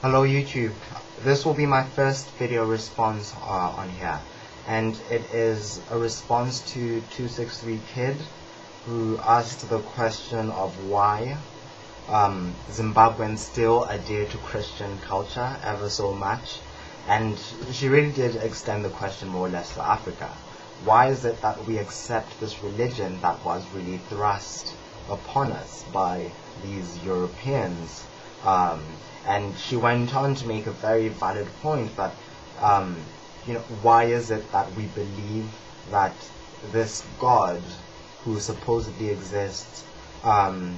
Hello YouTube. This will be my first video response on here, and it is a response to 263 Kid, who asked the question of why Zimbabweans still adhere to Christian culture ever so much, and she really did extend the question more or less to Africa. Why is it that we accept this religion that was really thrust upon us by these Europeans? And she went on to make a very valid point that, why is it that we believe that this God who supposedly exists can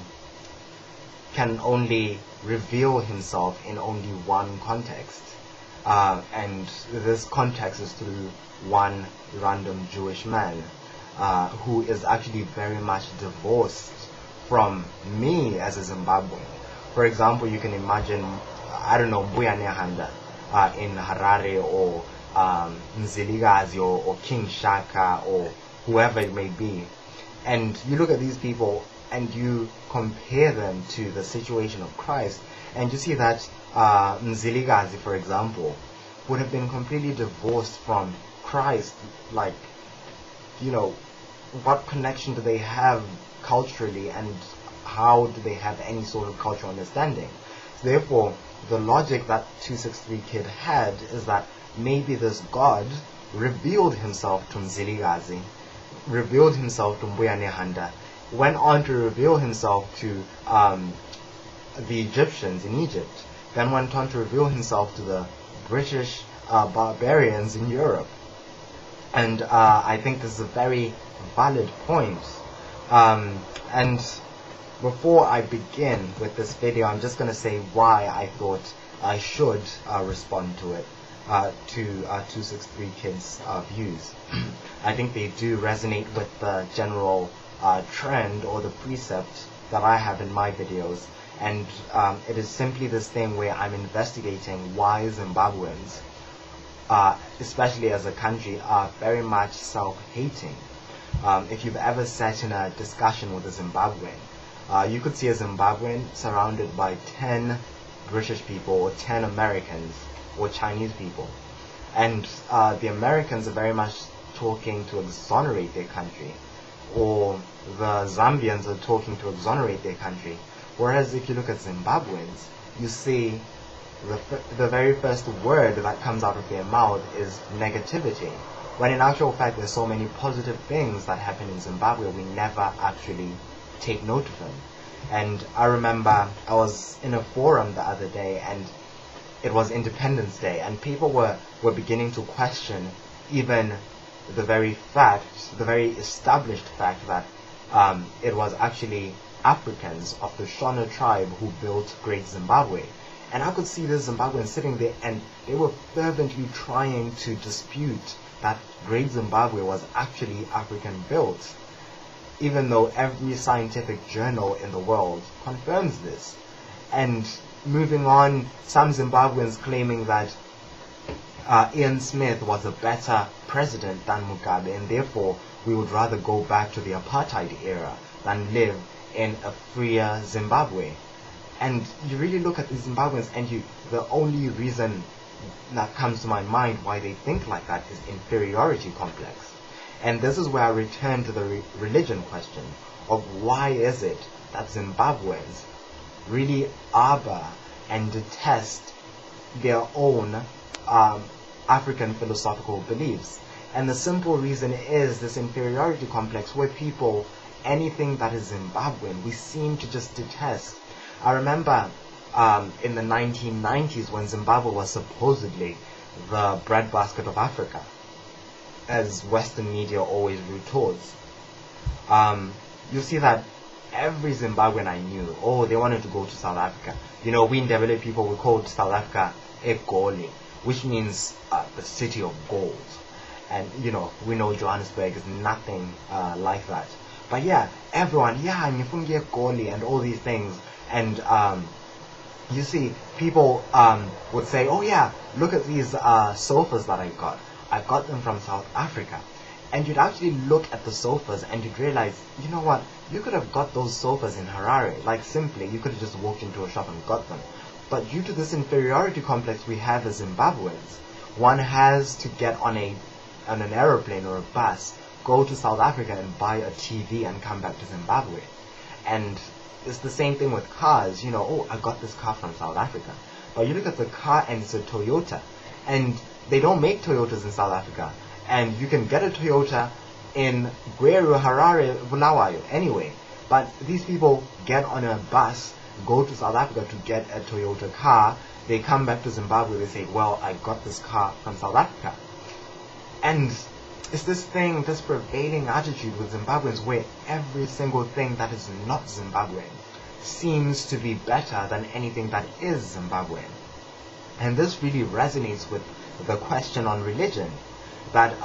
only reveal himself in only one context, and this context is through one random Jewish man who is actually very much divorced from me as a Zimbabwean. For example, you can imagine, I don't know, Mbuya Nehanda in Harare, or Mzilikazi, or King Shaka, or whoever it may be. And you look at these people and you compare them to the situation of Christ, and you see that Mzilikazi, for example, would have been completely divorced from Christ. Like, what connection do they have culturally, and how do they have any sort of cultural understanding? Therefore, the logic that 263 Kid had is that maybe this God revealed himself to Mzilikazi, revealed himself to Mbuya Nehanda, went on to reveal himself to the Egyptians in Egypt, then went on to reveal himself to the British barbarians in Europe. And I think this is a very valid point. And before I begin with this video, I'm just going to say why I thought I should respond to it, to 263 Kid's views. I think they do resonate with the general trend or the precept that I have in my videos, and it is simply this thing where I'm investigating why Zimbabweans, especially as a country, are very much self-hating. If you've ever sat in a discussion with a Zimbabwean, you could see a Zimbabwean surrounded by 10 British people, or 10 Americans, or Chinese people. And the Americans are very much talking to exonerate their country, or the Zambians are talking to exonerate their country. Whereas if you look at Zimbabweans, you see the very first word that comes out of their mouth is negativity, when in actual fact there's so many positive things that happen in Zimbabwe we never actually take note of them. And I remember I was in a forum the other day, and it was Independence Day, and people were beginning to question even the very established fact that it was actually Africans of the Shona tribe who built Great Zimbabwe. And I could see the Zimbabweans sitting there, and they were fervently trying to dispute that Great Zimbabwe was actually African built, even though every scientific journal in the world confirms this. And moving on, some Zimbabweans claiming that Ian Smith was a better president than Mugabe, and therefore we would rather go back to the apartheid era than live in a freer Zimbabwe. And you really look at the Zimbabweans, and the only reason that comes to my mind why they think like that is inferiority complex. And this is where I return to the religion question of why is it that Zimbabweans really harbor and detest their own African philosophical beliefs. And the simple reason is this inferiority complex, where people, anything that is Zimbabwean, we seem to just detest. I remember in the 1990s when Zimbabwe was supposedly the breadbasket of Africa, as Western media always root towards. You see that every Zimbabwean I knew, they wanted to go to South Africa. We in Ndebele people, we called South Africa Egoli, which means the city of gold. And we know Johannesburg is nothing like that. But yeah, everyone, Ngifungi Egoli and all these things. And you see, people would say, oh yeah, look at these sofas that I got. I got them from South Africa. And you'd actually look at the sofas and you'd realize, you know what, you could have got those sofas in Harare. Like, simply, you could have just walked into a shop and got them. But due to this inferiority complex we have as Zimbabweans, one has to get on an aeroplane or a bus, go to South Africa and buy a TV and come back to Zimbabwe. And it's the same thing with cars. You know, oh, I got this car from South Africa. But you look at the car and it's a Toyota. And they don't make Toyotas in South Africa. And you can get a Toyota in Gweru, Harare, Bulawayo, anyway. But these people get on a bus, go to South Africa to get a Toyota car. They come back to Zimbabwe, they say, well, I got this car from South Africa. And it's this thing, this prevailing attitude with Zimbabweans where every single thing that is not Zimbabwean seems to be better than anything that is Zimbabwean. And this really resonates with the question on religion that,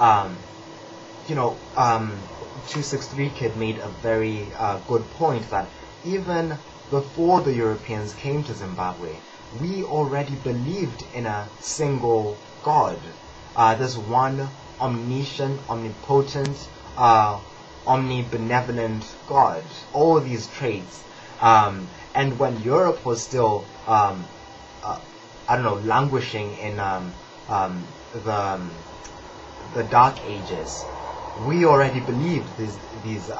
263 Kid made a very good point that even before the Europeans came to Zimbabwe, we already believed in a single God. This one omniscient, omnipotent, omnibenevolent God. All these traits. And when Europe was still, languishing in the Dark Ages, we already believed these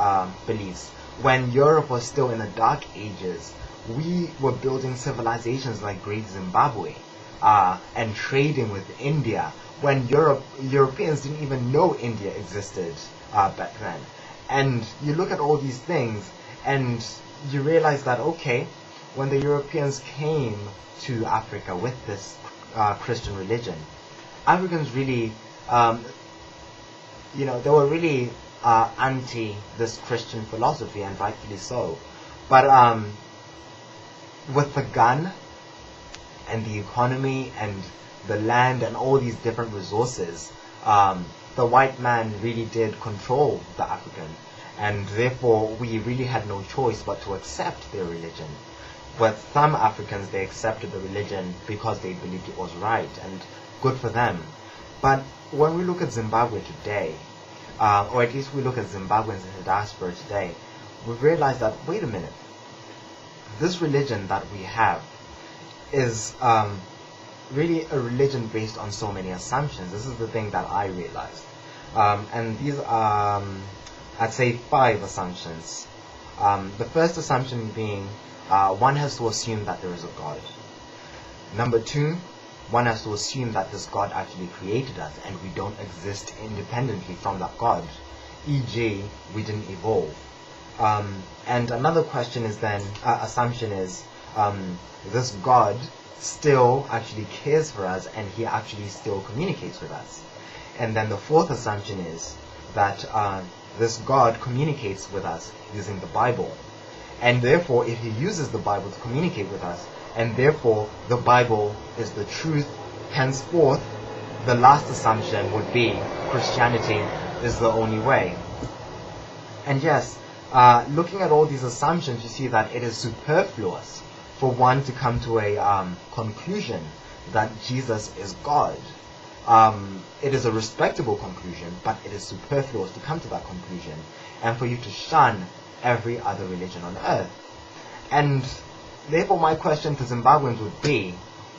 beliefs. When Europe was still in the Dark Ages, we were building civilizations like Great Zimbabwe and trading with India when Europeans didn't even know India existed back then. And you look at all these things and you realize that, okay, when the Europeans came to Africa with this Christian religion, Africans really, they were really anti this Christian philosophy, and rightfully so. But with the gun and the economy and the land and all these different resources, the white man really did control the African, and therefore we really had no choice but to accept their religion. With some Africans, they accepted the religion because they believed it was right, and good for them. But when we look at Zimbabwe today, or at least we look at Zimbabweans in the diaspora today, we realize that, wait a minute, this religion that we have is really a religion based on so many assumptions. This is the thing that I realized. And these are, I'd say, 5 assumptions. The first assumption being, one has to assume that there is a God. Number 2, one has to assume that this God actually created us and we don't exist independently from that God, e.g., we didn't evolve. And another question is then, assumption is, this God still actually cares for us and he actually still communicates with us. And then the fourth assumption is that this God communicates with us using the Bible. And therefore, if he uses the Bible to communicate with us, and therefore the Bible is the truth, henceforth, the last assumption would be Christianity is the only way. And yes, looking at all these assumptions, you see that it is superfluous for one to come to a conclusion that Jesus is God. It is a respectable conclusion, but it is superfluous to come to that conclusion, and for you to shun every other religion on earth. And therefore my question to Zimbabweans would be,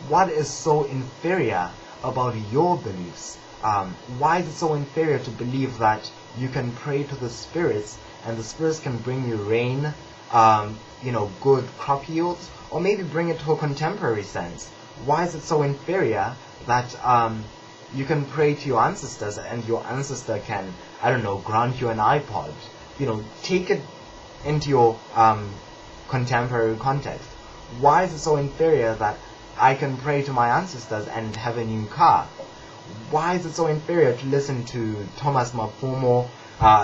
what is so inferior about your beliefs? Why is it so inferior to believe that you can pray to the spirits and the spirits can bring you rain, good crop yields, or maybe bring it to a contemporary sense? Why is it so inferior that you can pray to your ancestors and your ancestor can, grant you an iPod? Take it into your contemporary context. Why is it so inferior that I can pray to my ancestors and have a new car? Why is it so inferior to listen to Thomas Mafumo,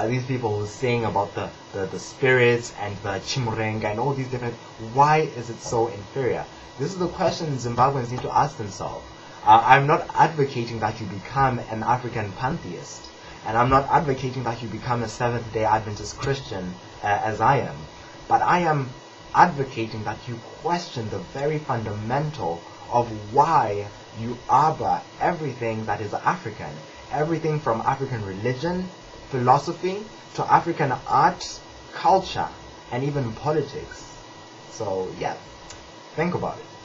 these people who sing about the spirits and the chimurenga and all these different... Why is it so inferior? This is the question Zimbabweans need to ask themselves. I'm not advocating that you become an African pantheist, and I'm not advocating that you become a Seventh-day Adventist Christian as I am, but I am advocating that you question the very fundamental of why you arbor everything that is African, everything from African religion, philosophy, to African art, culture, and even politics. So yeah, think about it.